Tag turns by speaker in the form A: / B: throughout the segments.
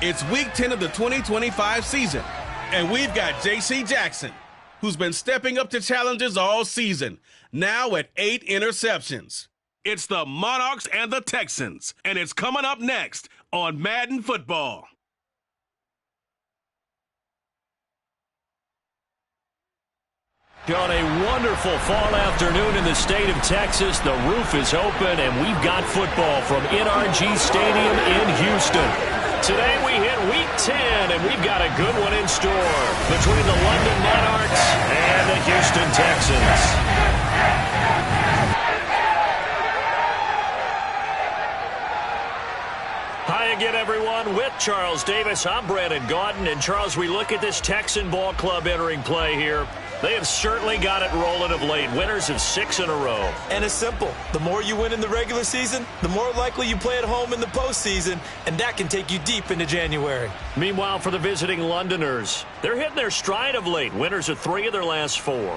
A: It's Week 10 of the 2025 season, and we've got J.C. Jackson, who's been stepping up to challenges all season, now at 8 interceptions. It's the Monarchs and the Texans, and it's coming up next on Madden Football.
B: On a wonderful fall afternoon in the state of Texas, the roof is open, and we've got football from NRG Stadium in Houston. Today we hit Week 10, and we've got a good one in store between the London Monarchs and the Houston Texans. Hi again, everyone. With Charles Davis, I'm Brandon Gaudin. And, Charles, we look at this Texan ball club entering play here. They have certainly got it rolling of late. Winners of 6 in a row.
C: And it's simple. The more you win in the regular season, the more likely you play at home in the postseason, and that can take you deep into January.
B: Meanwhile, for the visiting Londoners, they're hitting their stride of late. Winners of 3 of their last 4.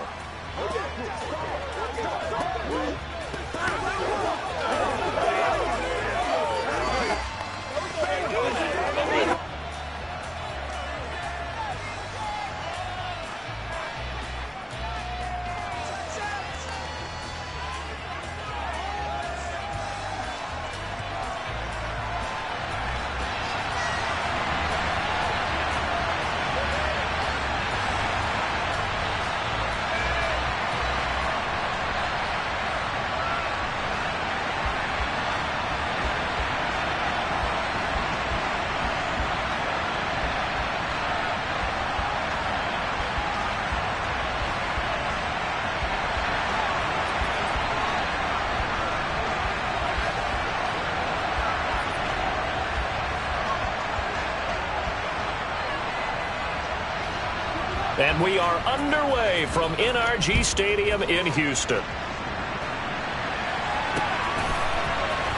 B: And we are underway from NRG Stadium in Houston.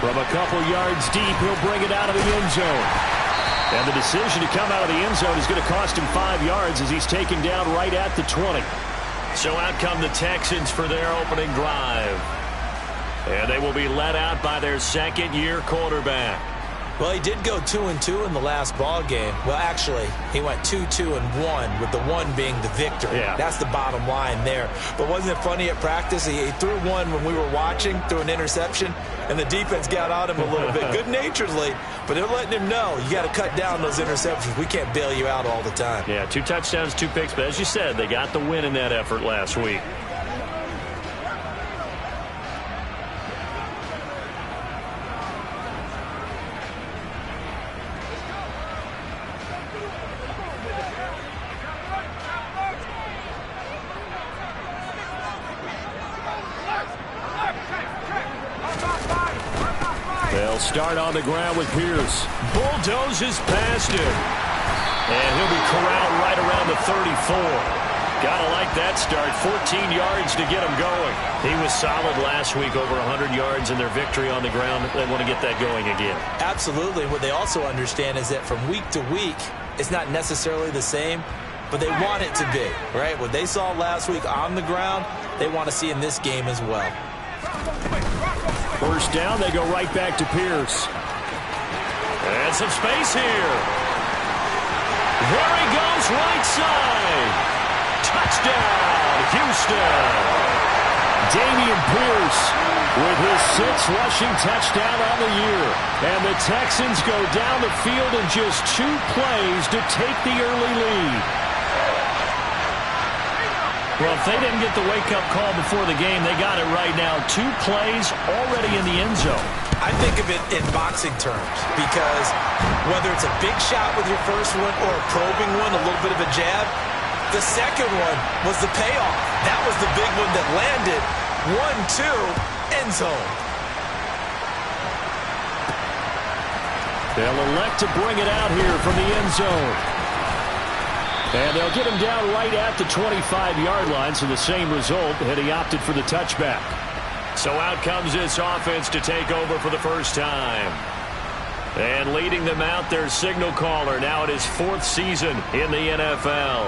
B: From a couple yards deep, he'll bring it out of the end zone. And the decision to come out of the end zone is going to cost him 5 yards as he's taken down right at the 20. So out come the Texans for their opening drive. And they will be led out by their second-year quarterback.
C: Well, he did go 2-2 in the last ball game. Well, actually, he went 2-2-1, with the 1 being the victory.
B: Yeah.
C: That's the bottom line there. But wasn't it funny at practice? He threw one when we were watching, threw an interception, and the defense got on him a little bit, good-naturedly. But they're letting him know, you got to cut down those interceptions. We can't bail you out all the time.
B: Yeah, 2 touchdowns, 2 picks. But as you said, they got the win in that effort last week. They'll start on the ground with Pierce. Bulldozes past him. And he'll be corralled right around the 34. Gotta like that start. 14 yards to get him going. He was solid last week, over 100 yards in their victory on the ground. They want to get that going again.
C: Absolutely. What they also understand is that from week to week, it's not necessarily the same, but they want it to be, right? What they saw last week on the ground, they want to see in this game as well.
B: First down, they go right back to Pierce. And some space here. There he goes, right side. Touchdown, Houston. Damian Pierce with his 6th rushing touchdown on the year. And the Texans go down the field in just 2 plays to take the early lead. Well, if they didn't get the wake-up call before the game, they got it right now. 2 plays already in the end zone.
C: I think of it in boxing terms, because whether it's a big shot with your first one or a probing one, a little bit of a jab, the second one was the payoff. That was the big one that landed. 1-2, end zone.
B: They'll elect to bring it out here from the end zone. And they'll get him down right at the 25-yard line, so the same result had he opted for the touchback. So out comes this offense to take over for the first time. And leading them out, their signal caller, now in his 4th season in the NFL.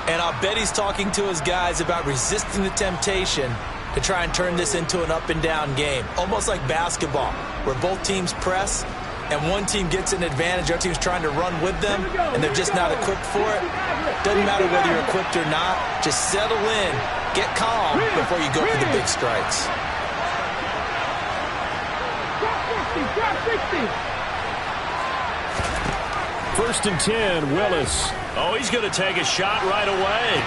C: And I'll bet he's talking to his guys about resisting the temptation to try and turn this into an up-and-down game. Almost like basketball, where both teams press, and one team gets an advantage, other team's trying to run with them, and they're just not equipped for it, doesn't matter whether you're equipped or not, just settle in, get calm before you go for the big strikes.
B: First and 10, Willis. Oh, he's going to take a shot right away.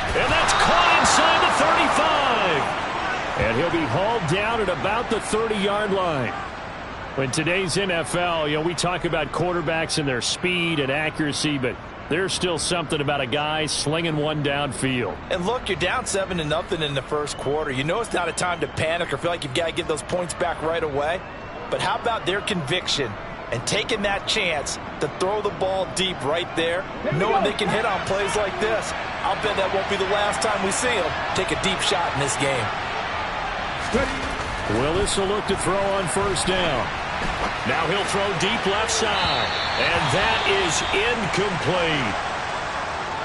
B: And that's caught inside the 35. And he'll be hauled down at about the 30-yard line. In today's NFL, we talk about quarterbacks and their speed and accuracy, but there's still something about a guy slinging one downfield.
C: And look, you're down 7-0 in the first quarter. You know it's not a time to panic or feel like you've got to get those points back right away. But how about their conviction and taking that chance to throw the ball deep right there, knowing they can hit on plays like this? I'll bet that won't be the last time we see them take a deep shot in this game.
B: Willis will look to throw on first down. Now he'll throw deep left side. And that is incomplete.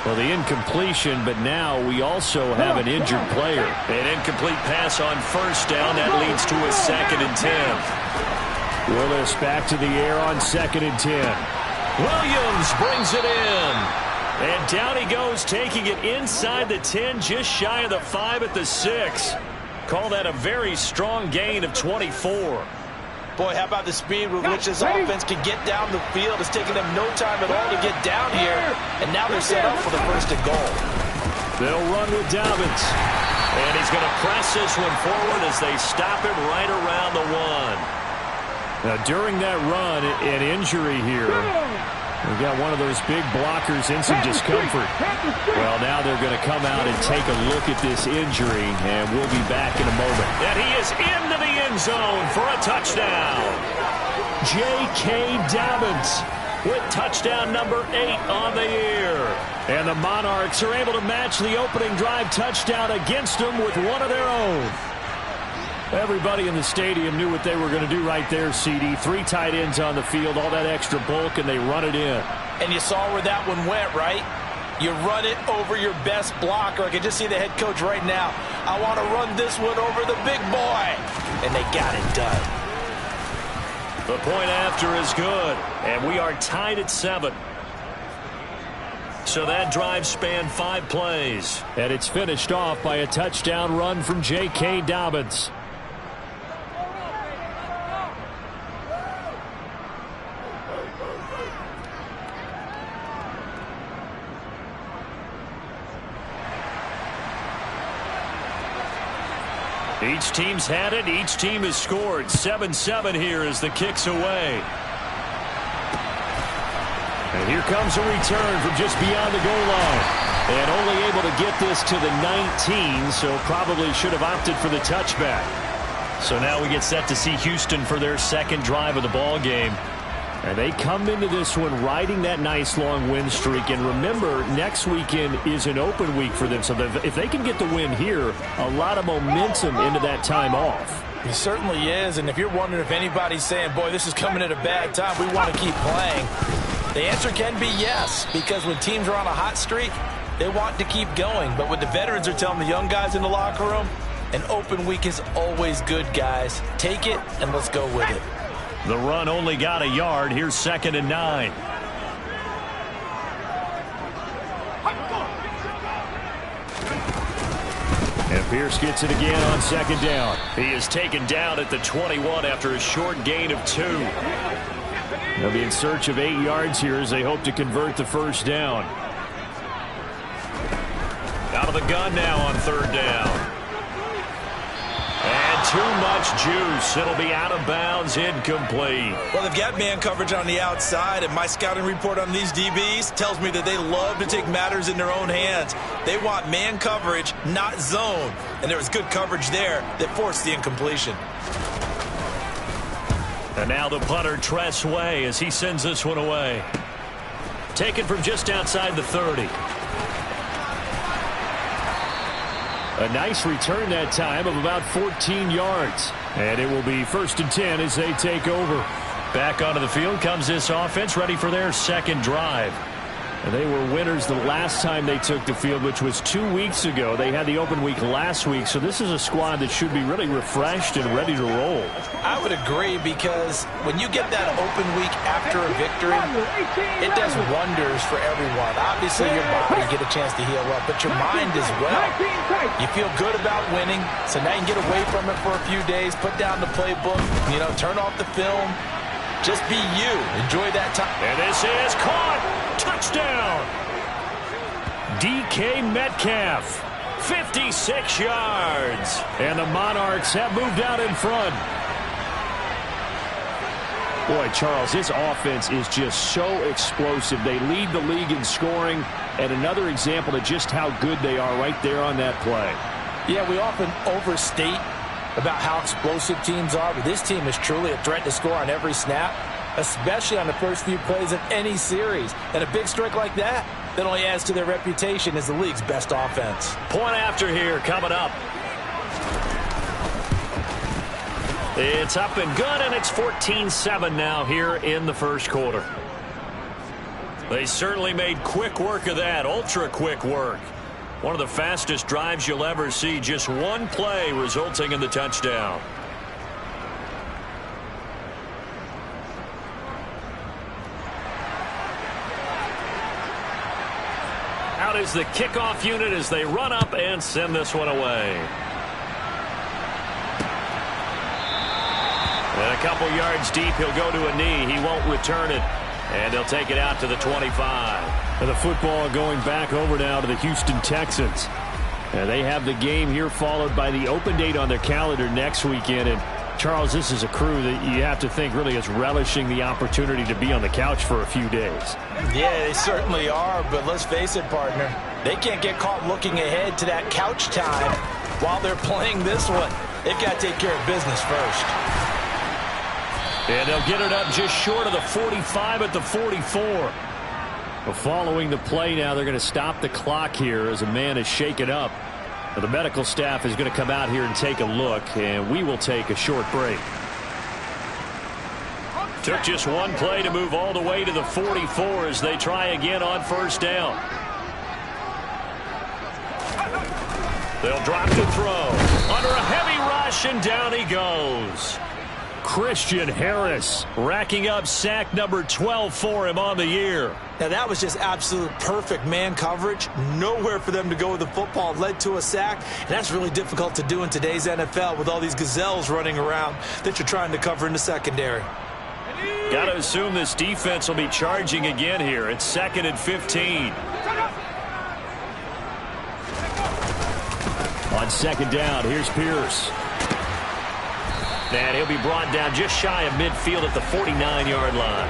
B: Well, the incompletion, but now we also have an injured player. An incomplete pass on first down. That leads to a 2nd and 10. Willis back to the air on 2nd and 10. Williams brings it in. And down he goes, taking it inside the 10, just shy of the 5 at the 6. Call that a very strong gain of 24.
C: Boy, how about the speed with which this offense can get down the field? It's taking them no time at all to get down here, and now they're set up for the 1st and goal.
B: They'll run with Dobbins, and he's going to press this one forward as they stop him right around the 1. Now, during that run, an injury here. We've got one of those big blockers in some discomfort. Well, now they're going to come out and take a look at this injury, and we'll be back in a moment. And he is into the end zone for a touchdown. J.K. Dobbins with touchdown number 8 on the year. And the Monarchs are able to match the opening drive touchdown against them with one of their own. Everybody in the stadium knew what they were going to do right there, CD. 3 tight ends on the field, all that extra bulk, and they run it in.
C: And you saw where that one went, right? You run it over your best blocker. I can just see the head coach right now. I want to run this one over the big boy. And they got it done.
B: The point after is good, and we are tied at 7. So that drive spanned 5 plays. And it's finished off by a touchdown run from J.K. Dobbins. Each team's had it. Each team has scored. 7-7 here as the kick's away. And here comes a return from just beyond the goal line. And only able to get this to the 19, so probably should have opted for the touchback. So now we get set to see Houston for their 2nd drive of the ball game. And they come into this one riding that nice long win streak. And remember, next weekend is an open week for them. So if they can get the win here, a lot of momentum into that time off.
C: It certainly is. And if you're wondering if anybody's saying, boy, this is coming at a bad time, we want to keep playing, the answer can be yes. Because when teams are on a hot streak, they want to keep going. But what the veterans are telling the young guys in the locker room, an open week is always good, guys. Take it and let's go with it.
B: The run only got a yard. Here's 2nd and 9. And Pierce gets it again on 2nd down. He is taken down at the 21 after a short gain of 2. They'll be in search of 8 yards here as they hope to convert the 1st down. Out of the gun now on 3rd down. And too much juice. It'll be out of bounds, incomplete.
C: Well, they've got man coverage on the outside, and my scouting report on these DBs tells me that they love to take matters in their own hands. They want man coverage, not zone. And there was good coverage there that forced the incompletion.
B: And now the punter, Tress Way, as he sends this one away. Taken from just outside the 30. A nice return that time of about 14 yards. And it will be 1st and 10 as they take over. Back onto the field comes this offense, ready for their 2nd drive. And they were winners the last time they took the field, which was 2 weeks ago. They had the open week last week, so this is a squad that should be really refreshed and ready to roll.
C: I would agree, because when you get that open week after a victory, it does wonders for everyone. Obviously, your body get a chance to heal up, but your mind as well. You feel good about winning, so now you can get away from it for a few days, put down the playbook, turn off the film. Just be you. Enjoy that time.
B: And this is caught. Touchdown. DK Metcalf. 56 yards. And the Monarchs have moved out in front. Boy, Charles, this offense is just so explosive. They lead the league in scoring. And another example of just how good they are right there on that play.
C: Yeah, we often overstate about how explosive teams are, but this team is truly a threat to score on every snap, especially on the first few plays of any series. And a big streak like that only adds to their reputation as the league's best offense.
B: Point after here coming up. It's up and good, and it's 14-7 now here in the first quarter. They certainly made quick work of that, ultra-quick work. One of the fastest drives you'll ever see, just one play resulting in the touchdown. Out is the kickoff unit as they run up and send this one away. And a couple yards deep, he'll go to a knee. He won't return it. And they'll take it out to the 25. And the football going back over now to the Houston Texans. And they have the game here followed by the open date on their calendar next weekend. And Charles, this is a crew that you have to think really is relishing the opportunity to be on the couch for a few days.
C: Yeah, they certainly are. But let's face it, partner, they can't get caught looking ahead to that couch time while they're playing this one. They've got to take care of business first.
B: And they'll get it up just short of the 45 at the 44. Well, following the play now, they're going to stop the clock here as a man is shaken up. Now, the medical staff is going to come out here and take a look, and we will take a short break. Took just one play to move all the way to the 44 as they try again on first down. They'll drop to throw. Under a heavy rush, and down he goes. Christian Harris racking up sack number 12 for him on the year.
C: Now, that was just absolute perfect man coverage. Nowhere for them to go with the football. Led to a sack, and that's really difficult to do in today's NFL with all these gazelles running around that you're trying to cover in the secondary.
B: Got to assume this defense will be charging again here. It's 2nd and 15. On second down, here's Pierce. And he'll be brought down just shy of midfield at the 49-yard line.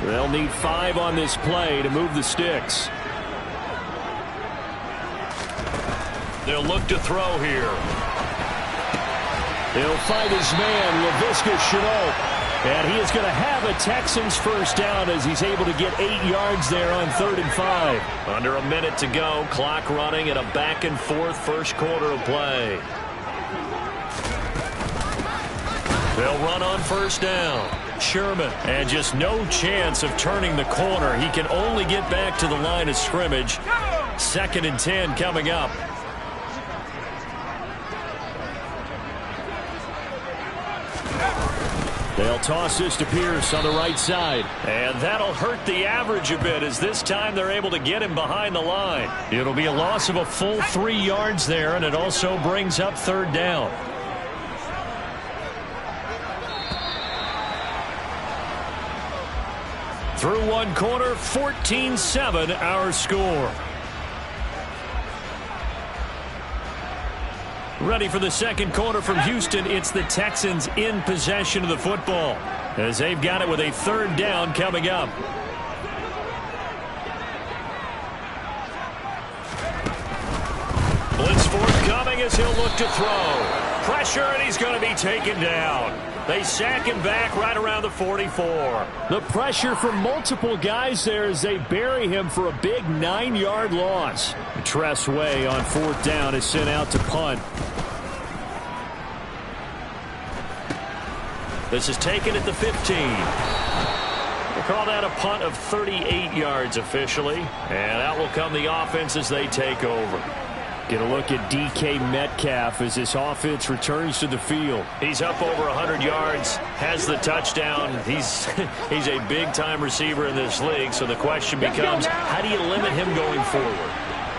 B: They'll need 5 on this play to move the sticks. They'll look to throw here. He'll find his man, Laviska Shenault. And he is going to have a Texans first down as he's able to get 8 yards there on 3rd and 5. Under a minute to go, clock running at a back-and-forth first quarter of play. They'll run on first down. Sherman, and just no chance of turning the corner. He can only get back to the line of scrimmage. 2nd and 10 coming up. They'll toss this to Pierce on the right side. And that'll hurt the average a bit as this time they're able to get him behind the line. It'll be a loss of a full 3 yards there, and it also brings up 3rd down. Through one quarter, 14-7 our score. Ready for the second quarter from Houston. It's the Texans in possession of the football as they've got it with a 3rd down coming up. Blitz forthcoming as he'll look to throw. Pressure, and he's going to be taken down. They sack him back right around the 44. The pressure from multiple guys there as they bury him for a big 9-yard loss. Tress Way on 4th down is sent out to punt. This is taken at the 15. call that a punt of 38 yards officially. And out will come the offense as they take over. Get a look at DK Metcalf as this offense returns to the field. He's up over 100 yards, has the touchdown. He's a big-time receiver in this league, so the question becomes, how do you limit him going forward?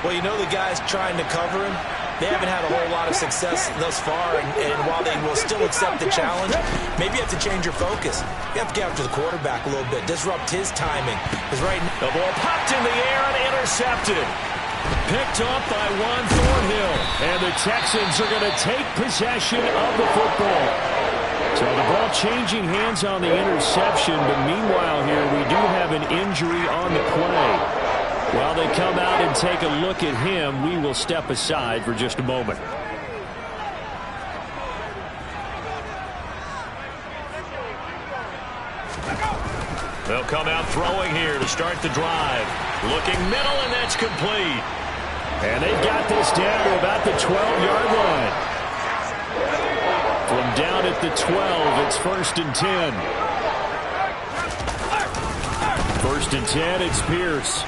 C: Well, you know the guys trying to cover him, they haven't had a whole lot of success thus far, and while they will still accept the challenge, maybe you have to change your focus. You have to get after the quarterback a little bit, disrupt his timing. Because right now,
B: the ball popped in the air and intercepted. Picked off by Juan Thornhill. And the Texans are going to take possession of the football. So the ball changing hands on the interception, but meanwhile here we do have an injury on the play. While they come out and take a look at him, we will step aside for just a moment. They'll come out throwing here to start the drive. Looking middle, and that's complete. And they've got this down to about the 12-yard line. From down at the 12, it's 1st and 10. 1st and 10, it's Pierce.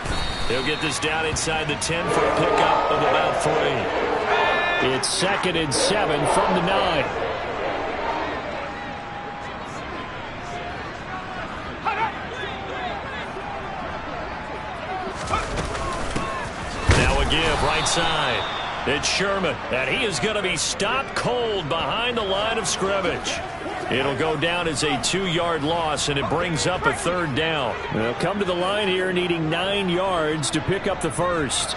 B: He'll get this down inside the 10 for a pickup of about 3. It's 2nd and 7 from the 9. Now a give right side. It's Sherman, and he is going to be stopped cold behind the line of scrimmage. It'll go down as a 2-yard loss, and it brings up a 3rd down. They'll come to the line here needing 9 yards to pick up the first.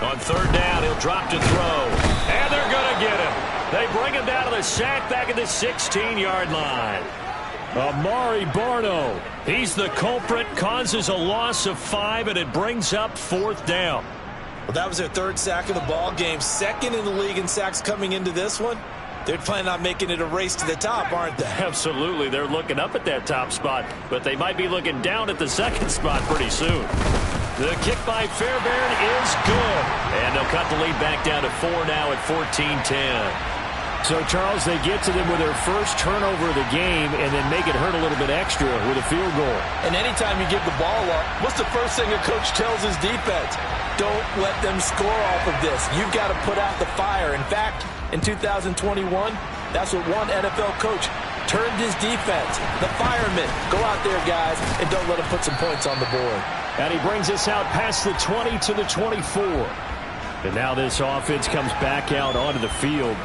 B: On 3rd down, he'll drop to throw. And they're going to get him. They bring him down to the sack back at the 16-yard line. Amari Barno, he's the culprit, causes a loss of 5, and it brings up 4th down.
C: Well, that was their 3rd sack of the ball game. 2nd in the league in sacks coming into this one. They're planning on making it a race to the top, aren't they?
B: Absolutely. They're looking up at that top spot, but they might be looking down at the 2nd spot pretty soon. The kick by Fairbairn is good. And they'll cut the lead back down to 4 now at 14-10. So, Charles, they get to them with their first turnover of the game and then make it hurt a little bit extra with a field goal.
C: And anytime you give the ball up, what's the first thing a coach tells his defense? Don't let them score off of this. You've got to put out the fire. In fact, in 2021, that's what one NFL coach turned his defense. The firemen. Go out there, guys, and don't let them put some points on the board.
B: And he brings us out past the 20 to the 24. And now this offense comes back out onto the field.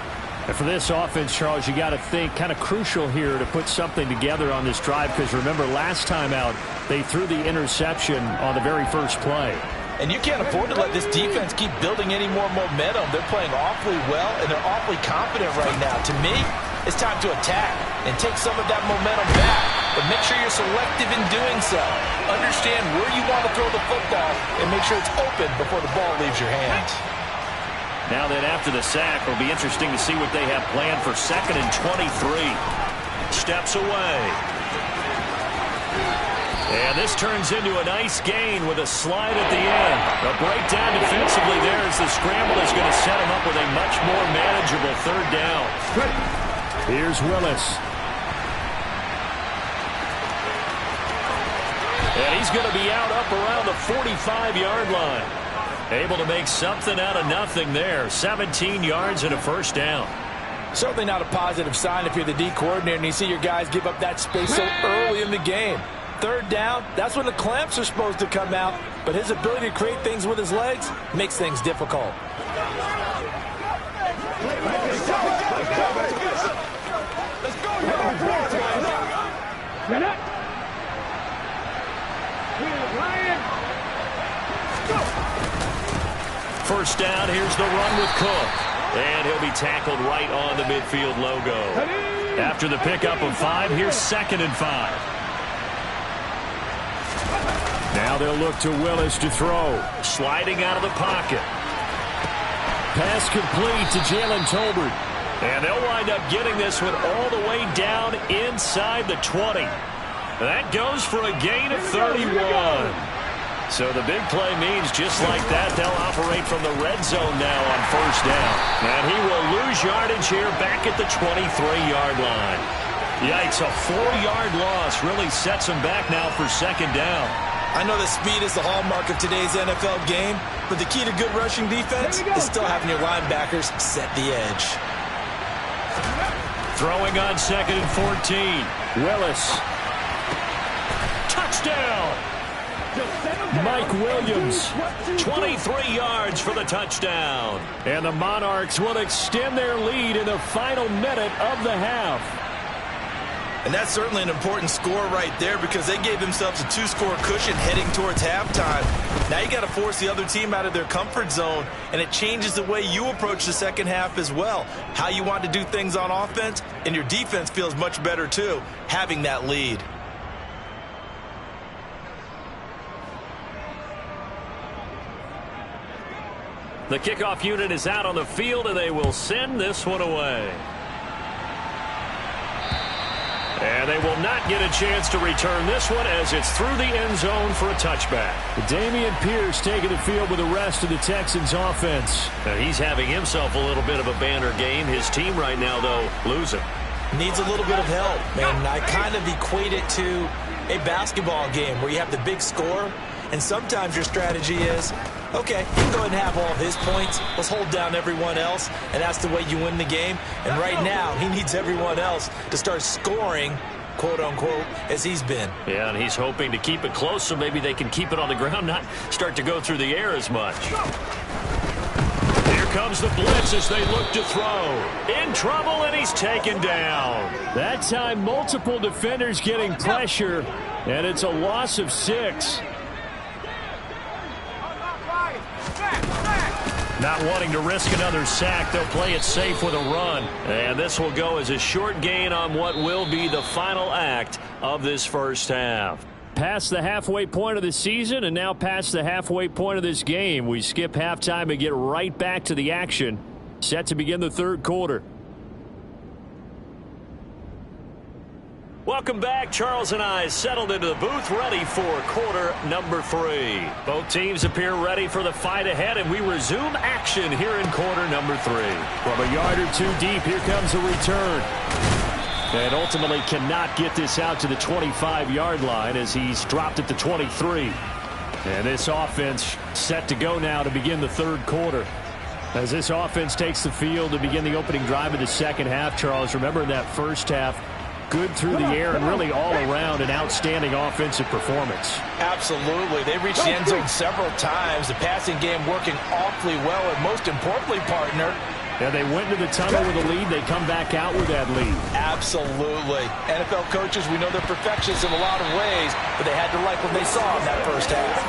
B: And for this offense, Charles, you got to think kind of crucial here to put something together on this drive, because remember last time out they threw the interception on the very first play.
C: And you can't afford to let this defense keep building any more momentum. They're playing awfully well, and they're awfully confident right now. To me, it's time to attack and take some of that momentum back. But make sure you're selective in doing so. Understand where you want to throw the football and make sure it's open before the ball leaves your hands.
B: Now that after the sack, it'll be interesting to see what they have planned for 2nd and 23. Steps away. And this turns into a nice gain with a slide at the end. A breakdown defensively there as the scramble is going to set him up with a much more manageable 3rd down. Here's Willis. And he's going to be out up around the 45-yard line. Able to make something out of nothing there. 17 yards and a 1st down.
C: Certainly not a positive sign if you're the D coordinator and you see your guys give up that space so early in the game. 3rd down, that's when the clamps are supposed to come out. But his ability to create things with his legs makes things difficult.
B: First down, here's the run with Cook. And he'll be tackled right on the midfield logo. After the pickup of 5, here's 2nd and 5. Now they'll look to Willis to throw. Sliding out of the pocket. Pass complete to Jalen Tolbert. And they'll wind up getting this one all the way down inside the 20. That goes for a gain of 31. So the big play means just like that, they'll operate from the red zone now on 1st down. And he will lose yardage here back at the 23-yard line. Yikes, a 4-yard loss really sets him back now for second down.
C: I know that speed is the hallmark of today's NFL game, but the key to good rushing defense is still having your linebackers set the edge.
B: Throwing on 2nd and 14. Willis. Touchdown! Mike Williams, 23 yards for the touchdown. And the Monarchs will extend their lead in the final minute of the half.
C: And that's certainly an important score right there because they gave themselves a 2-score cushion heading towards halftime. Now you got to force the other team out of their comfort zone, and it changes the way you approach the second half as well. How you want to do things on offense, and your defense feels much better too, having that lead.
B: The kickoff unit is out on the field, and they will send this one away. And they will not get a chance to return this one as it's through the end zone for a touchback.
D: Dameon Pierce taking the field with the rest of the Texans offense.
B: Now he's having himself a little bit of a banner game. His team right now, though, losing.
C: Needs a little bit of help, and I kind of equate it to a basketball game where you have the big score, and sometimes your strategy is, okay, you can go ahead and have all of his points. Let's hold down everyone else, and that's the way you win the game. And right now, he needs everyone else to start scoring, quote-unquote, as he's been.
B: Yeah, and he's hoping to keep it close so maybe they can keep it on the ground, not start to go through the air as much. Here comes the blitz as they look to throw. In trouble, and he's taken down.
D: That time, multiple defenders getting pressure, and it's a loss of 6.
B: Not wanting to risk another sack, they'll play it safe with a run. And this will go as a short gain on what will be the final act of this first half.
D: Past the halfway point of the season and now past the halfway point of this game. We skip halftime and get right back to the action. Set to begin the third quarter.
B: Welcome back. Charles and I settled into the booth ready for quarter number 3. Both teams appear ready for the fight ahead, and we resume action here in quarter number 3.
D: From a yard or two deep, here comes a return. And ultimately cannot get this out to the 25-yard line as he's dropped at the 23. And this offense set to go now to begin the third quarter. As this offense takes the field to begin the opening drive of the second half, Charles, remember in that first half, good through the air and really all around an outstanding offensive performance.
C: Absolutely. They reached the end zone several times. The passing game working awfully well, and most importantly, partner,
D: and they went to the tunnel with a lead. They come back out with that lead.
C: Absolutely. NFL coaches, we know they're perfectionists in a lot of ways, but they had to like what they saw in that first half.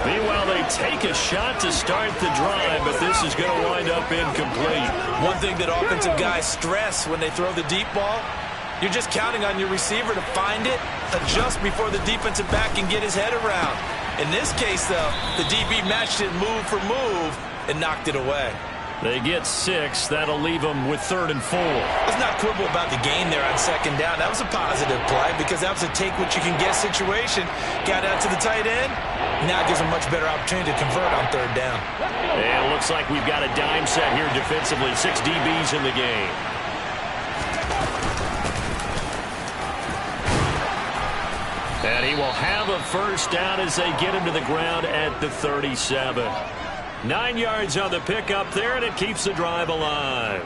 B: Meanwhile, they take a shot to start the drive, but this is going to wind up incomplete.
C: One thing that offensive guys stress when they throw the deep ball, you're just counting on your receiver to find it, adjust before the defensive back can get his head around. In this case, though, the DB matched it move for move and knocked it away.
B: They get 6. That'll leave them with 3rd and 4.
C: Let's not quibble about the gain there on second down. That was a positive play because that was a take-what-you-can-get situation. Got out to the tight end. Now it gives them a much better opportunity to convert on third down.
B: And it looks like we've got a dime set here defensively. 6 DBs in the game. And he will have a first down as they get him to the ground at the 37. 9 yards on the pickup there, and it keeps the drive alive.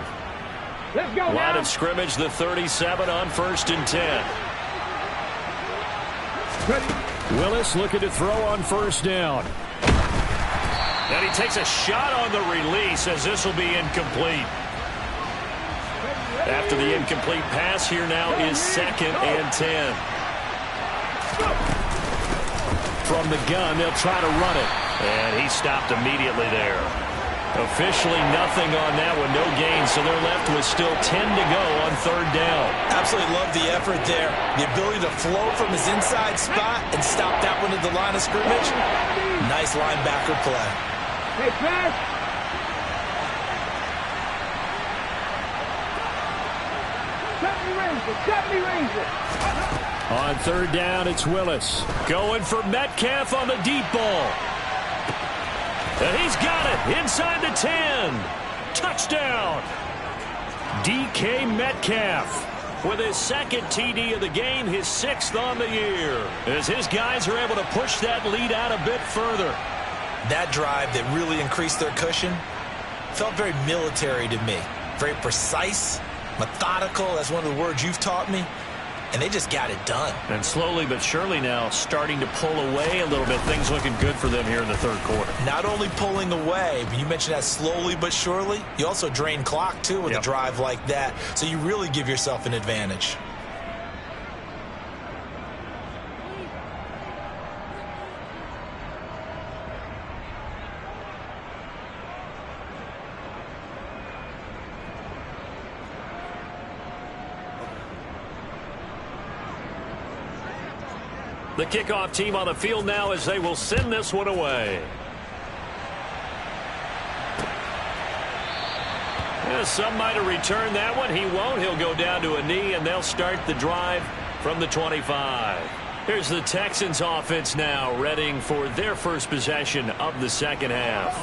E: Let's go
B: Line
E: now.
B: of scrimmage, the 37 on 1st and 10.
D: Willis looking to throw on first down.
B: And he takes a shot on the release as this will be incomplete. After the incomplete pass, here now is 2nd and 10.
D: From the gun, they'll try to run it.
B: And he stopped immediately there. Officially nothing on that one, no gain, so they're left with still 10 to go on third down.
C: Absolutely love the effort there. The ability to flow from his inside spot and stop that one at the line of scrimmage. Nice linebacker play.
E: Hey, pass. Company Ranger.
D: On third down, it's Willis.
B: Going for Metcalf on the deep ball. And he's got it inside the 10. Touchdown. DK Metcalf.
D: with his second TD of the game, his 6th on the year, as his guys are able to push that lead out a bit further.
C: That drive that really increased their cushion felt very military to me. Very precise, methodical, that's one of the words you've taught me. And they just got it done.
D: And slowly but surely now starting to pull away a little bit. Things looking good for them here in the third quarter.
C: Not only pulling away, but you mentioned that slowly but surely. You also drain clock, too, with a drive like that. So you really give yourself an advantage.
D: The kickoff team on the field now as they will send this one away. Some might have returned that one. He won't. He'll go down to a knee, and they'll start the drive from the 25. Here's the Texans offense now, readying for their first possession of the second half.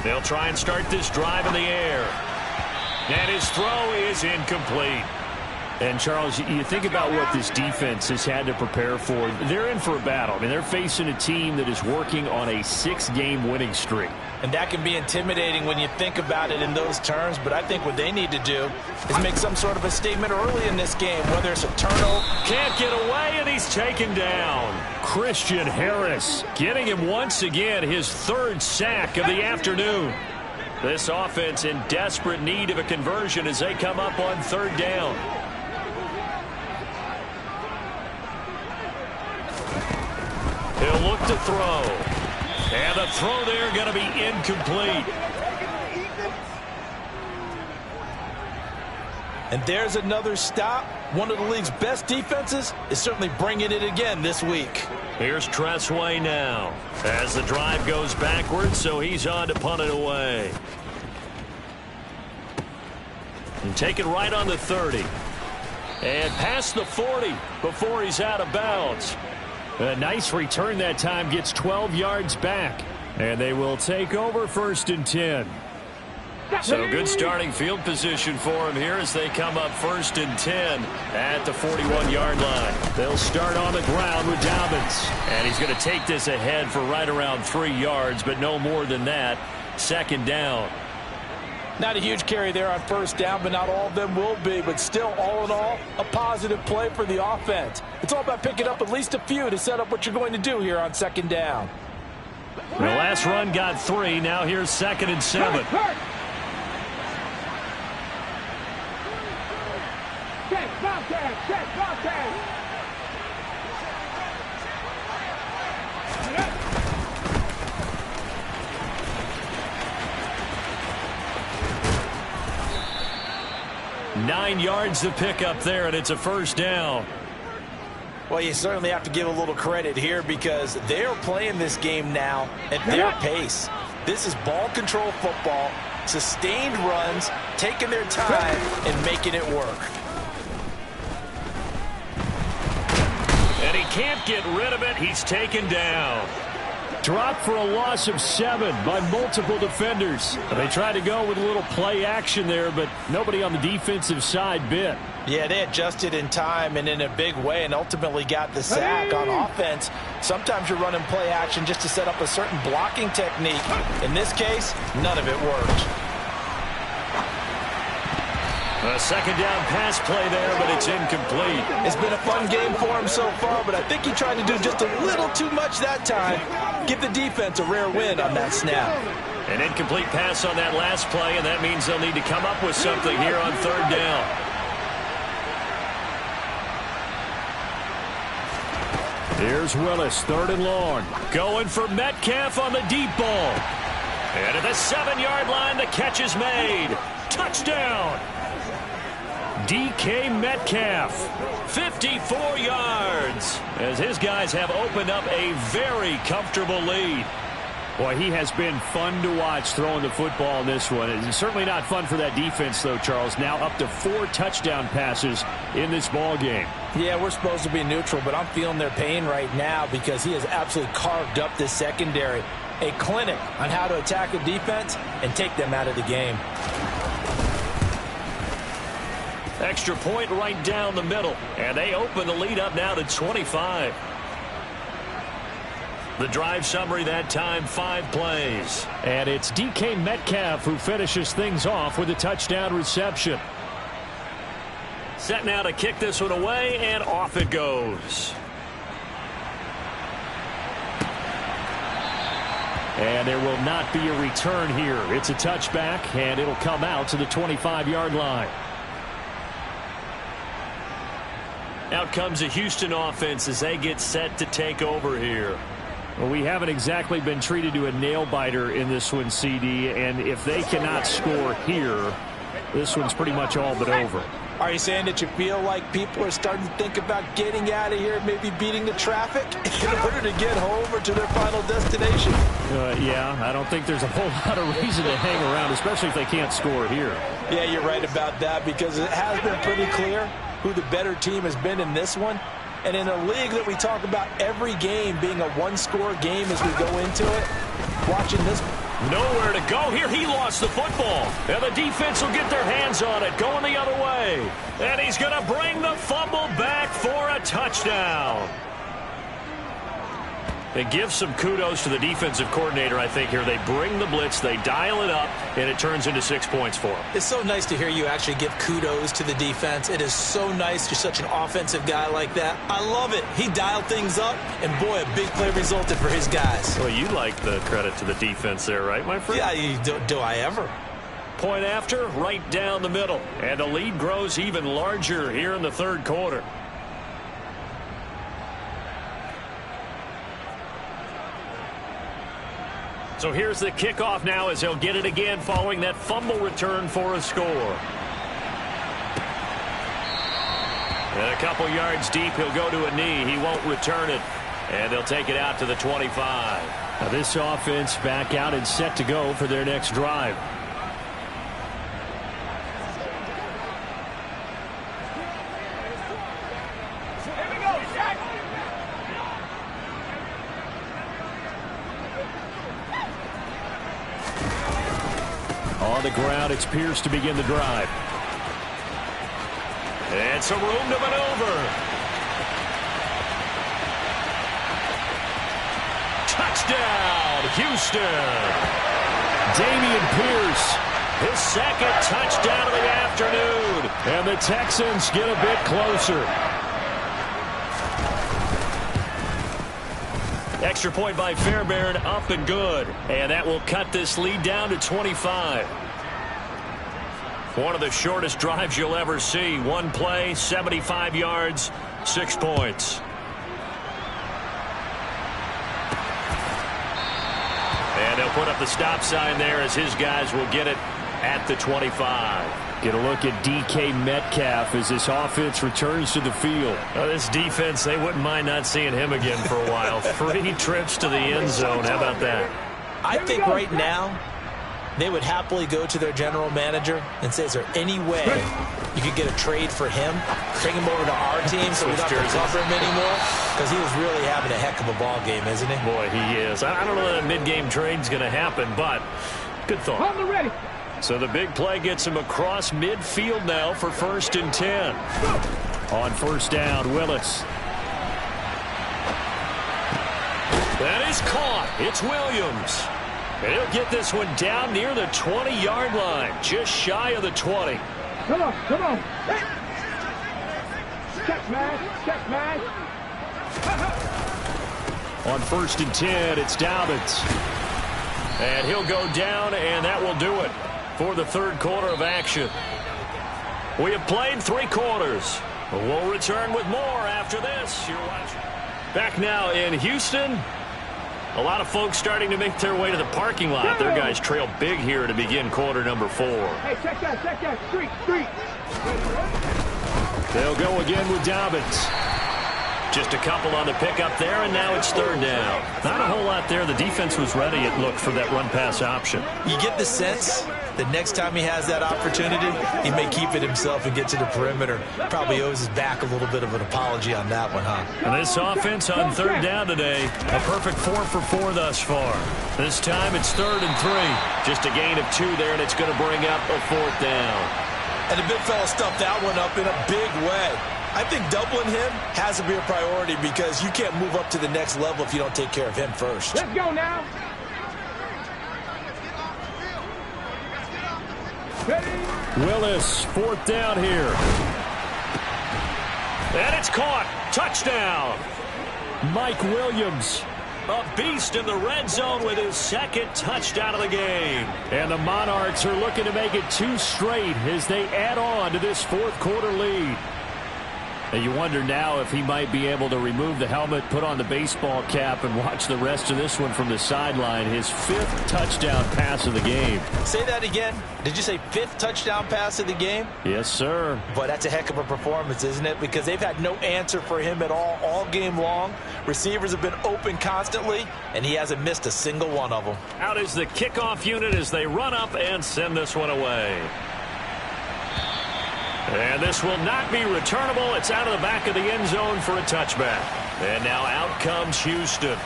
D: They'll try and start this drive in the air. And his throw is incomplete. And, Charles, you think about what this defense has had to prepare for. They're in for a battle. I mean, they're facing a team that is working on a 6-game winning streak.
C: And that can be intimidating when you think about it in those terms. But I think what they need to do is make some sort of a statement early in this game, whether it's a turnover.
D: Can't get away, and he's taken down. Christian Harris getting him once again his 3rd sack of the afternoon. This offense in desperate need of a conversion as they come up on 3rd down. He'll look to throw. And the throw there going to be incomplete.
C: And there's another stop. One of the league's best defenses is certainly bringing it again this week.
D: Here's Tressway now as the drive goes backwards, so he's on to punt it away. And take it right on the 30. And past the 40 before he's out of bounds. A nice return that time, gets 12 yards back. And they will take over 1st and 10. So good starting field position for him here as they come up 1st and 10 at the 41-yard line. They'll start on the ground with Dobbins. And he's going to take this ahead for right around 3 yards, but no more than that. 2nd down.
C: Not a huge carry there on 1st down, but not all of them will be. But still, all in all, a positive play for the offense. It's all about picking up at least a few to set up what you're going to do here on 2nd down.
D: The last run got 3. Now here's 2nd and 7.
E: Check, Bobcat, check, Bobcat.
D: 9 yards to pick up there, and it's a 1st down.
C: Well, you certainly have to give a little credit here because they're playing this game now at their pace. This is ball control football, sustained runs, taking their time and making it work.
D: And he can't get rid of it. He's taken down. Dropped for a loss of 7 by multiple defenders. They tried to go with a little play action there, but nobody on the defensive side bit.
C: Yeah, they adjusted in time and in a big way and ultimately got the sack. On offense, sometimes you're running play action just to set up a certain blocking technique. In this case, none of it worked.
D: A 2nd down pass play there, but it's incomplete.
C: It's been a fun game for him so far, but I think he tried to do just a little too much that time. Give the defense a rare win on that snap.
D: An incomplete pass on that last play, and that means they'll need to come up with something here on 3rd down. Here's Willis, 3rd and long. Going for Metcalf on the deep ball. And at the 7-yard line, the catch is made. Touchdown! DK Metcalf, 54 yards, as his guys have opened up a very comfortable lead. Boy, he has been fun to watch throwing the football in this one. It's certainly not fun for that defense, though, Charles. Now up to 4 touchdown passes in this ball game.
C: Yeah, we're supposed to be neutral, but I'm feeling their pain right now because he has absolutely carved up this secondary. A clinic on how to attack a defense and take them out of the game.
B: Extra point right down the middle, and they open the lead up now to 25. The drive summary that time, 5 plays.
D: And it's DK Metcalf who finishes things off with a touchdown reception.
B: Set now to kick this one away, and off it goes.
D: And there will not be a return here. It's a touchback, and it'll come out to the 25-yard line.
B: Out comes a Houston offense as they get set to take over here.
D: Well, we haven't exactly been treated to a nail-biter in this one, CD, and if they cannot score here, this one's pretty much all but over.
C: Are you saying that you feel like people are starting to think about getting out of here, maybe beating the traffic in order to get home or to their final destination?
D: Yeah, I don't think there's a whole lot of reason to hang around, especially if they can't score here.
C: Yeah, you're right about that because it has been pretty clear who the better team has been in this one. And in a league that we talk about every game being a one-score game as we go into it, watching this.
B: Nowhere to go here. He lost the football. And the defense will get their hands on it, going the other way. And he's going to bring the fumble back for a touchdown. It gives some kudos to the defensive coordinator, I think, here. They bring the blitz, they dial it up, and it turns into 6 points for them.
C: It's so nice to hear you actually give kudos to the defense. It is so nice. You're such an offensive guy like that. I love it. He dialed things up, and boy, a big play resulted for his guys.
B: Well, you like the credit to the defense there, right, my friend?
C: Yeah, do I ever?
B: Point after, right down the middle. And the lead grows even larger here in the third quarter. So here's the kickoff now as he'll get it again following that fumble return for a score. And a couple yards deep, he'll go to a knee. He won't return it. And they'll take it out to the 25.
D: Now this offense back out and set to go for their next drive. On the ground, it's Pierce to begin the drive.
B: And some room to maneuver. Touchdown, Houston.
D: Dameon Pierce.
B: His second touchdown of the afternoon.
D: And the Texans get a bit closer.
B: Extra point by Fairbairn, up and good. And that will cut this lead down to 25. One of the shortest drives you'll ever see. One play, 75 yards, 6 points. And they'll put up the stop sign there as his guys will get it at the 25.
D: Get a look at DK Metcalf as this offense returns to the field.
B: This defense, they wouldn't mind not seeing him again for a while. 3 trips to the end zone. How about that?
C: I think right now they would happily go to their general manager and say, is there any way you could get a trade for him? Bring him over to our team so we don't have to cover him anymore? Because he was really having a heck of a ball game, isn't he?
B: Boy, he is. I don't know that a mid-game trade's going to happen, but good thought.
E: On the ready.
B: So the big play gets him across midfield now for 1st and 10.
D: On first down, Willis.
B: That is caught. It's Williams. And he'll get this one down near the 20-yard line, just shy of the 20.
E: Come on, come on. Hey. Check, man. Check, man.
D: On 1st and 10, it's Dobbins.
B: And he'll go down, and that will do it for the third quarter of action. We have played 3 quarters. We'll return with more after this. You're watching. Back now in Houston. A lot of folks starting to make their way to the parking lot. Their guys trail big here to begin quarter number 4.
E: Hey, check that. Street.
D: They'll go again with Dobbins. Just a couple on the pickup there, and now it's third down. Not a whole lot there. The defense was ready, it looked, for that run-pass option.
C: You get the sense that next time he has that opportunity, he may keep it himself and get to the perimeter. Probably owes his back a little bit of an apology on that one, huh?
D: And this offense on third down today, a perfect 4 for 4 thus far. This time it's 3rd and 3. Just a gain of 2 there, and it's going to bring up a 4th down.
C: And the big fella stuffed that one up in a big way. I think doubling him has to be a priority because you can't move up to the next level if you don't take care of him first.
E: Let's go now.
D: Willis, 4th down here. And it's caught. Touchdown. Mike Williams, a beast in the red zone with his 2nd touchdown of the game. And the Monarchs are looking to make it 2 straight as they add on to this 4th quarter lead. And you wonder now if he might be able to remove the helmet, put on the baseball cap, and watch the rest of this one from the sideline. His 5th touchdown pass of the game.
C: Say that again. Did you say 5th touchdown pass of the game?
D: Yes, sir.
C: But that's a heck of a performance, isn't it? Because they've had no answer for him at all game long. Receivers have been open constantly, and he hasn't missed a single one of them.
D: Out is the kickoff unit as they run up and send this one away. And this will not be returnable. It's out of the back of the end zone for a touchback. And now out comes Houston.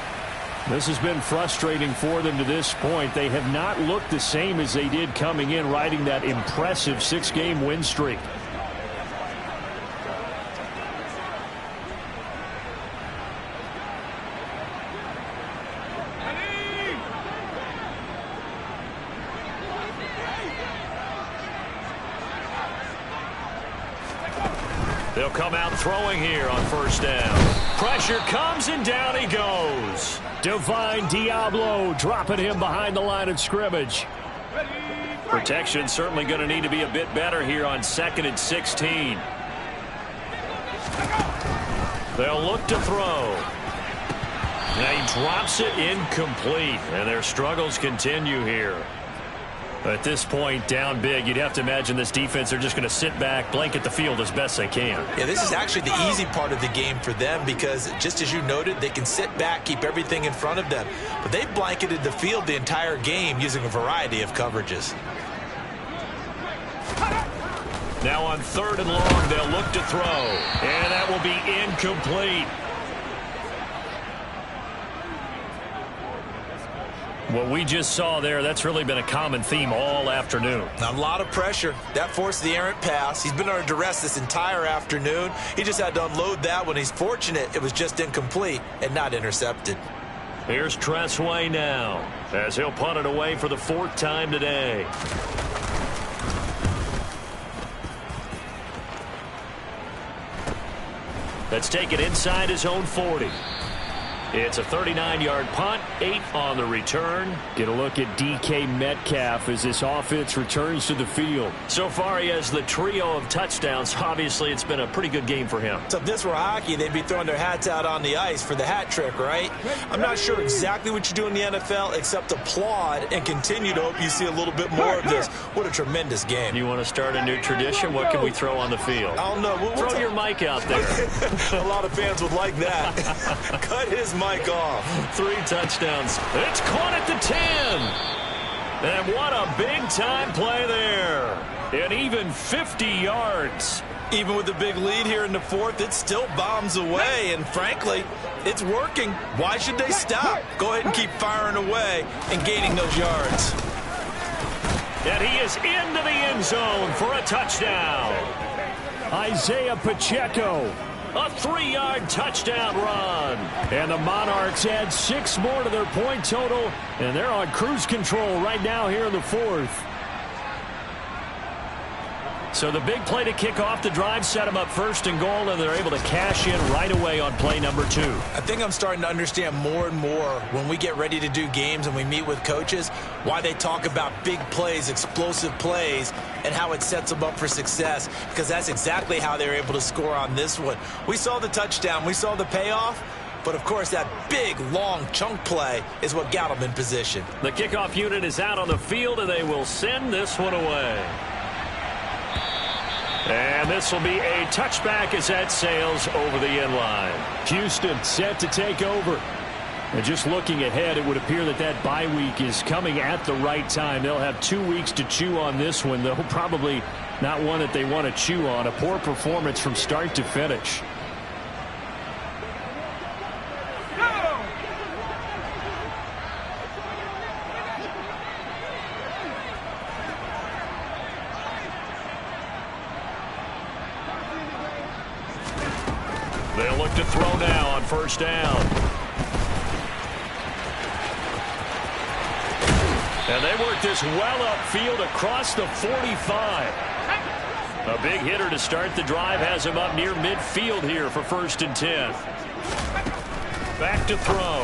D: This has been frustrating for them to this point. They have not looked the same as they did coming in, riding that impressive 6-game win streak. They'll come out throwing here on 1st down. Pressure comes, and down he goes. Divine Diablo dropping him behind the line of scrimmage. Protection certainly going to need to be a bit better here on 2nd and 16. They'll look to throw. Now he drops it incomplete, and their struggles continue here. At this point, down big, you'd have to imagine this defense are just going to sit back, blanket the field as best they can.
C: Yeah, this is actually the easy part of the game for them because, just as you noted, they can sit back, keep everything in front of them. But they've blanketed the field the entire game using a variety of coverages.
D: Now on 3rd and long, they'll look to throw. And that will be incomplete. What we just saw there, that's really been a common theme all afternoon.
C: A lot of pressure. That forced the errant pass. He's been under duress this entire afternoon. He just had to unload that one. He's fortunate it was just incomplete and not intercepted.
D: Here's Tressway now as he'll punt it away for the 4th time today. Let's take it inside his own 40. It's a 39-yard punt, 8 on the return. Get a look at DK Metcalf as this offense returns to the field. So far, he has the trio of touchdowns. Obviously, it's been a pretty good game for him.
C: So if this were hockey, they'd be throwing their hats out on the ice for the hat trick, right? I'm not sure exactly what you do in the NFL except applaud and continue to hope you see a little bit more of this. What a tremendous game.
D: You want to start a new tradition? What can we throw on the field?
C: I don't know.
D: Throw your mic out there.
C: A lot of fans would like that. Cut his mic off.
D: 3 touchdowns. It's caught at the 10. And what a big-time play there. And even 50 yards.
C: Even with the big lead here in the 4th, it still bombs away. And frankly, it's working. Why should they stop? Go ahead and keep firing away and gaining those yards.
D: And he is into the end zone for a touchdown. Isaiah Pacheco. A 3-yard touchdown run. And the Monarchs add 6 more to their point total, and they're on cruise control right now here in the 4th. So the big play to kick off the drive set them up 1st and goal, and they're able to cash in right away on play number 2.
C: I think I'm starting to understand more and more when we get ready to do games and we meet with coaches why they talk about big plays, explosive plays, and how it sets them up for success, because that's exactly how they were able to score on this one. We saw the touchdown. We saw the payoff. But, of course, that big, long chunk play is what got them in position.
D: The kickoff unit is out on the field, and they will send this one away. And this will be a touchback as that sails over the end line. Houston set to take over. And just looking ahead, it would appear that that bye week is coming at the right time. They'll have 2 weeks to chew on this one, though probably not one that they want to chew on. A poor performance from start to finish. They'll look to throw now on first down. And they work this well upfield across the 45. A big hitter to start the drive has him up near midfield here for 1st and 10. Back to throw.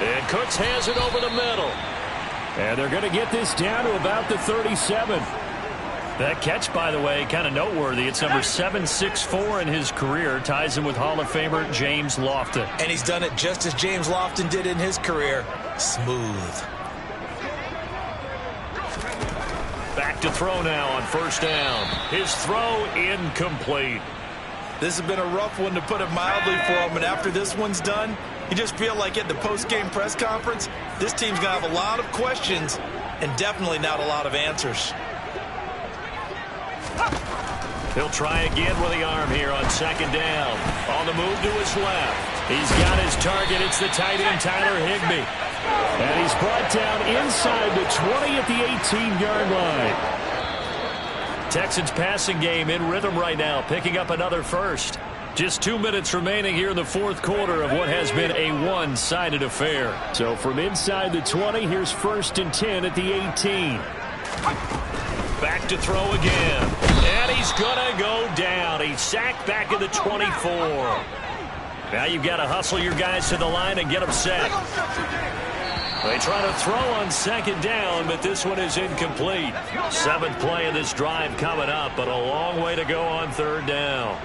D: And Cooks has it over the middle. And they're going to get this down to about the 37. That catch, by the way, kind of noteworthy. It's number 764 in his career. Ties him with Hall of Famer James Lofton.
C: And he's done it just as James Lofton did in his career. Smooth.
D: Back to throw now on first down. His throw incomplete.
C: This has been a rough one, to put it mildly, for him. And after this one's done, you just feel like at the post-game press conference, this team's going to have a lot of questions and definitely not a lot of answers.
D: He'll try again with the arm here on 2nd down. On the move to his left. He's got his target. It's the tight end, Tyler Higbee. And he's brought down inside the 20 at the 18-yard line. Texans passing game in rhythm right now, picking up another first. Just 2 minutes remaining here in the 4th quarter of what has been a one-sided affair. So from inside the 20, here's 1st and 10 at the 18. Back to throw again. And he's going to go down. He's sacked back at the 24. Now you've got to hustle your guys to the line and get them set. They try to throw on 2nd down, but this one is incomplete. 7th play of this drive coming up, but a long way to go on 3rd down.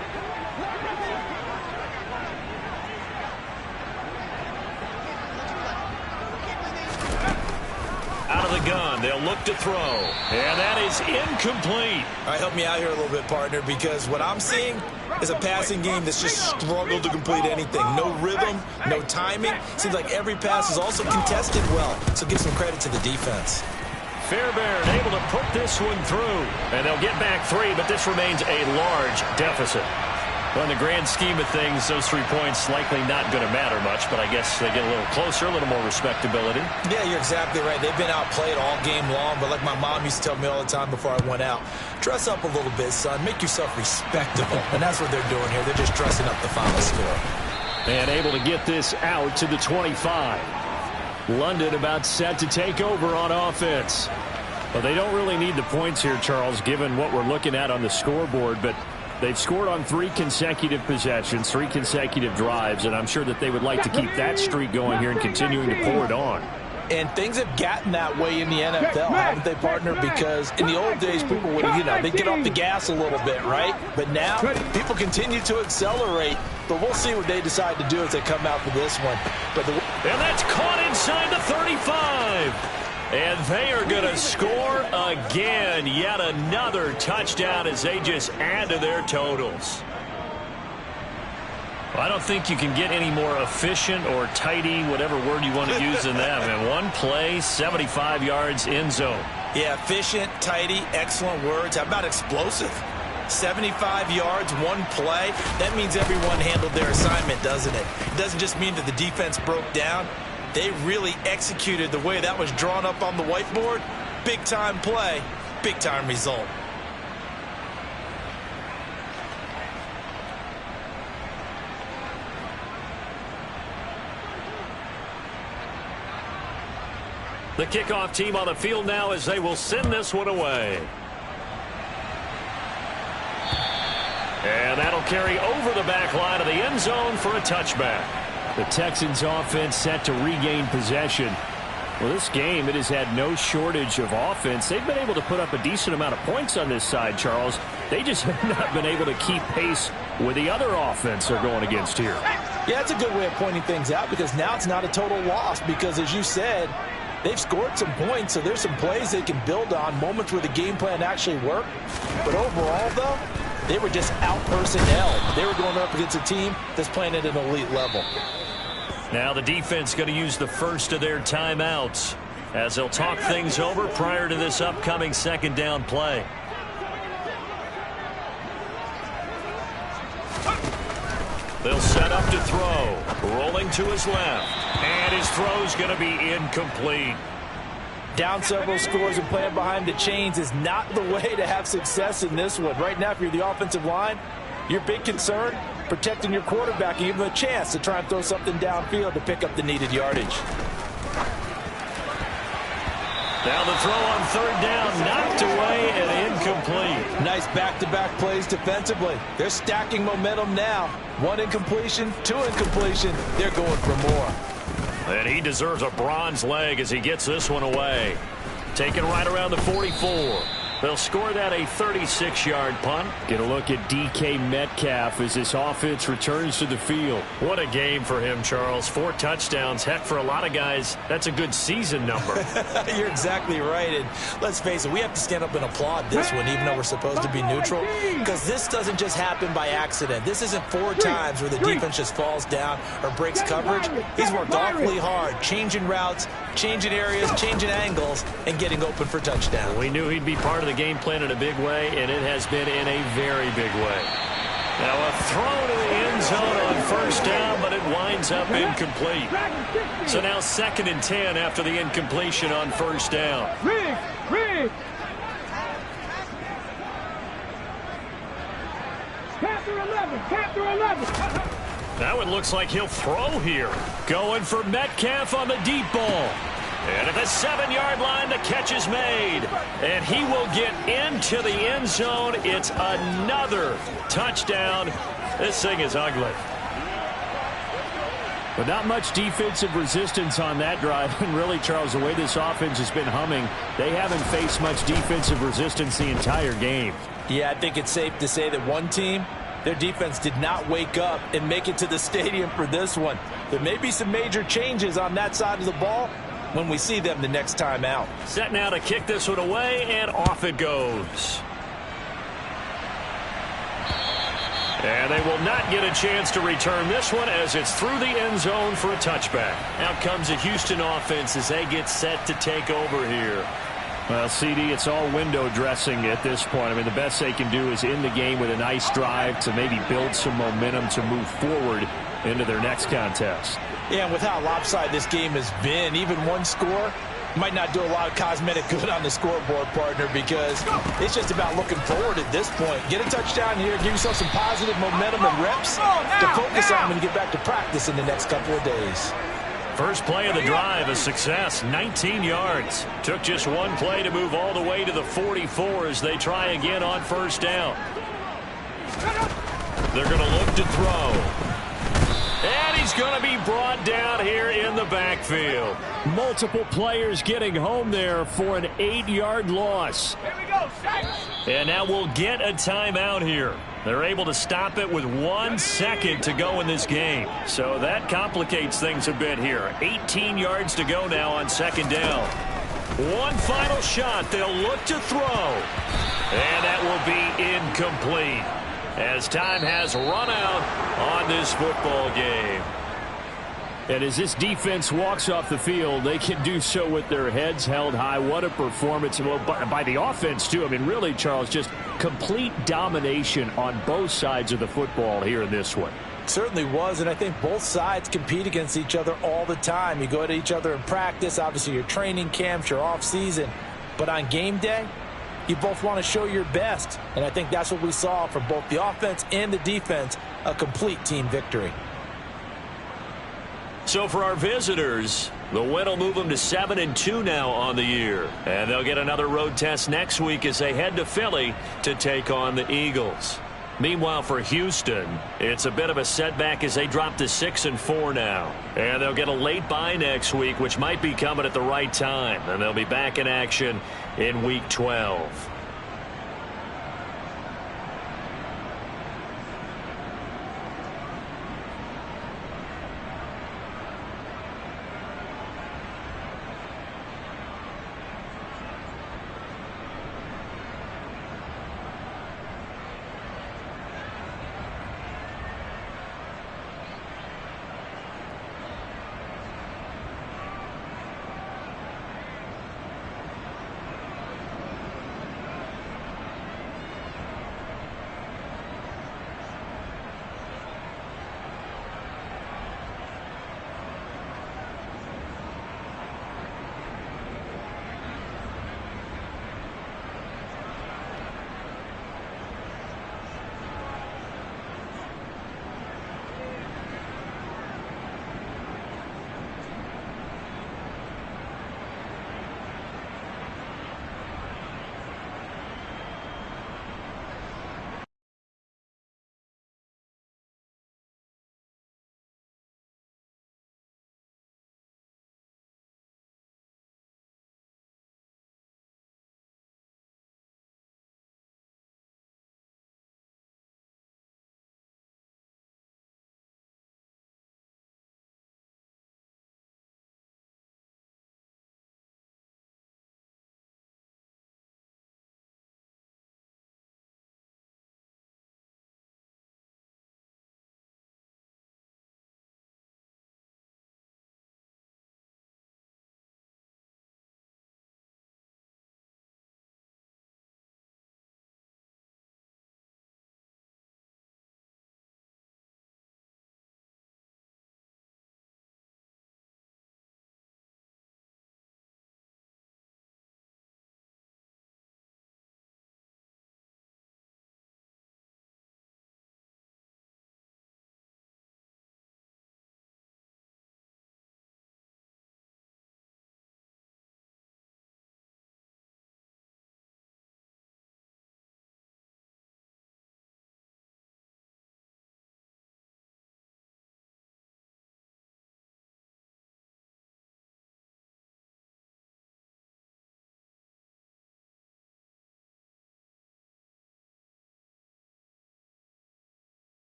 D: Out of the gun, they'll look to throw. And that is incomplete.
C: All right, help me out here a little bit, partner, because what I'm seeing is a passing game that's just struggled to complete anything. No rhythm, no timing. Seems like every pass is also contested well, so give some credit to the defense.
D: Fairbairn able to put this one through. And they'll get back 3, but this remains a large deficit. Well, in the grand scheme of things, those 3 points likely not going to matter much, but I guess they get a little closer, a little more respectability.
C: Yeah, you're exactly right. They've been outplayed all game long, but like my mom used to tell me all the time before I went out, dress up a little bit, son. Make yourself respectable. And that's what they're doing here. They're just dressing up the final score.
D: And able to get this out to the 25. London about set to take over on offense. Well, they don't really need the points here, Charles, given what we're looking at on the scoreboard, but they've scored on 3 consecutive possessions, 3 consecutive drives, and I'm sure that they would like to keep that streak going here and continuing to pour it on.
C: And things have gotten that way in the NFL, haven't they, partner? Because in the old days, people would, they'd get off the gas a little bit, right? But now, people continue to accelerate. But we'll see what they decide to do as they come out for this one.
D: And that's caught inside the 35. And they are going to score again. Yet another touchdown as they just add to their totals. I don't think you can get any more efficient or tidy, whatever word you want to use in that. And one play, 75 yards end zone.
C: Yeah, efficient, tidy, excellent words. How about explosive? 75 yards, one play. That means everyone handled their assignment, doesn't it? It doesn't just mean that the defense broke down. They really executed the way that was drawn up on the whiteboard. Big-time play, big-time result.
D: The kickoff team on the field now as they will send this one away. And that'll carry over the back line of the end zone for a touchback. The Texans offense set to regain possession. Well, this game, it has had no shortage of offense. They've been able to put up a decent amount of points on this side, Charles. They just have not been able to keep pace with the other offense they're going against here.
C: Yeah, that's a good way of pointing things out, because now it's not a total loss, because as you said, They've scored some points, so there's some plays they can build on, moments where the game plan actually worked. But overall, though, they were just out-personnel. They were going up against a team that's playing at an elite level.
D: Now the defense going to use the first of their timeouts as they'll talk things over prior to this upcoming second down play. They'll set up to throw. Rolling to his left. And his throw's going to be incomplete.
C: Down several scores and playing behind the chains is not the way to have success in this one. Right now, if you're the offensive line, your big concern, protecting your quarterback and give him a chance to try and throw something downfield to pick up the needed yardage.
D: Now the throw on third down, knocked away and incomplete.
C: Nice back-to-back plays defensively. They're stacking momentum now. One incompletion, two incompletion. They're going for more.
D: And he deserves a bronze leg as he gets this one away. Taken right around the 44. They'll score that a 36-yard punt. Get a look at DK Metcalf as this offense returns to the field. What a game for him, Charles. 4 touchdowns. Heck, for a lot of guys, that's a good season number.
C: You're exactly right. And let's face it, we have to stand up and applaud this one, even though we're supposed to be neutral, because this doesn't just happen by accident. This isn't 4 times where the defense just falls down or breaks coverage. He's worked awfully hard, changing routes, changing areas, changing angles, and getting open for touchdown.
D: We knew he'd be part of the game plan in a big way, and it has been in a very big way. Now a throw to the end zone on first down, but it winds up incomplete. So now 2nd and 10 after the incompletion on first down.
E: Panther 11.
D: Now it looks like he'll throw here. Going for Metcalf on the deep ball. And at the 7-yard line, the catch is made. And he will get into the end zone. It's another touchdown. This thing is ugly. But not much defensive resistance on that drive. And really, Charles, the way this offense has been humming, they haven't faced much defensive resistance the entire game.
C: Yeah, I think it's safe to say that one team, their defense did not wake up and make it to the stadium for this one. There may be some major changes on that side of the ball when we see them the next time out.
D: Set now to kick this one away, and off it goes. And they will not get a chance to return this one as it's through the end zone for a touchback. Out comes the Houston offense as they get set to take over here. Well, CD, it's all window dressing at this point. I mean, the best they can do is end the game with a nice drive to maybe build some momentum to move forward into their next contest.
C: Yeah, and with how lopsided this game has been, even one score might not do a lot of cosmetic good on the scoreboard, partner, because it's just about looking forward at this point. Get a touchdown here, give yourself some positive momentum and reps to focus on when you get back to practice in the next couple of days.
D: First play of the drive, a success, 19 yards. Took just one play to move all the way to the 44 as they try again on first down. They're going to look to throw. And he's going to be brought down here in the backfield. Multiple players getting home there for an 8-yard loss.
E: Here we go,
D: and now we'll get a timeout here. They're able to stop it with 1 second to go in this game. So that complicates things a bit here. 18 yards to go now on second down. One final shot. They'll look to throw. And that will be incomplete, as time has run out on this football game. And as this defense walks off the field, they can do so with their heads held high. What a performance by the offense, too. I mean, really, Charles, just complete domination on both sides of the football here in this one.
C: Certainly was, and I think both sides compete against each other all the time. You go at each other in practice, obviously your training camps, your off-season. But on game day, you both want to show your best, and I think that's what we saw from both the offense and the defense, a complete team victory.
D: So for our visitors, the win will move them to 7-2 now on the year. And they'll get another road test next week as they head to Philly to take on the Eagles. Meanwhile, for Houston, it's a bit of a setback as they drop to 6-4 now. And they'll get a late bye next week, which might be coming at the right time. And they'll be back in action in Week 12.